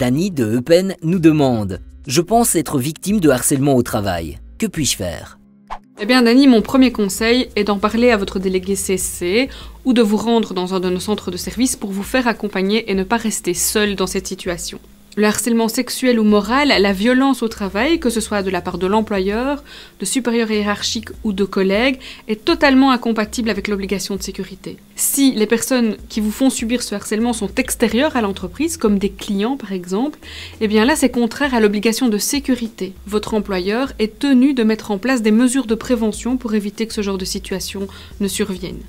Dani de Eupen nous demande « Je pense être victime de harcèlement au travail. Que puis-je faire ?» Eh bien Dani, mon premier conseil est d'en parler à votre délégué CSC ou de vous rendre dans un de nos centres de services pour vous faire accompagner et ne pas rester seul dans cette situation. Le harcèlement sexuel ou moral, la violence au travail, que ce soit de la part de l'employeur, de supérieurs hiérarchiques ou de collègues, est totalement incompatible avec l'obligation de sécurité. Si les personnes qui vous font subir ce harcèlement sont extérieures à l'entreprise, comme des clients par exemple, eh bien là c'est contraire à l'obligation de sécurité. Votre employeur est tenu de mettre en place des mesures de prévention pour éviter que ce genre de situation ne survienne.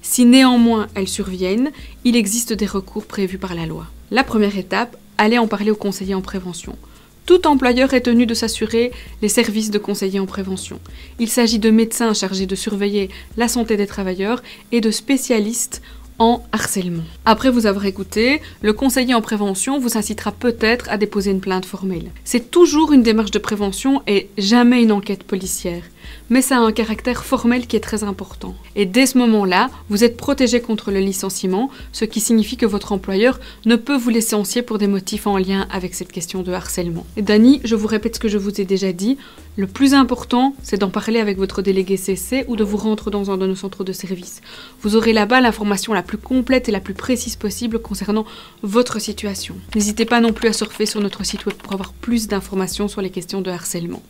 Si néanmoins elles surviennent, il existe des recours prévus par la loi. La première étape, allez en parler au conseiller en prévention. Tout employeur est tenu de s'assurer les services de conseiller en prévention. Il s'agit de médecins chargés de surveiller la santé des travailleurs et de spécialistes en harcèlement. Après vous avoir écouté, le conseiller en prévention vous incitera peut-être à déposer une plainte formelle. C'est toujours une démarche de prévention et jamais une enquête policière. Mais ça a un caractère formel qui est très important. Et dès ce moment-là, vous êtes protégé contre le licenciement, ce qui signifie que votre employeur ne peut vous licencier pour des motifs en lien avec cette question de harcèlement. Et Dani, je vous répète ce que je vous ai déjà dit, le plus important, c'est d'en parler avec votre délégué CC ou de vous rendre dans un de nos centres de service. Vous aurez là-bas l'information la plus complète et la plus précise possible concernant votre situation. N'hésitez pas non plus à surfer sur notre site web pour avoir plus d'informations sur les questions de harcèlement.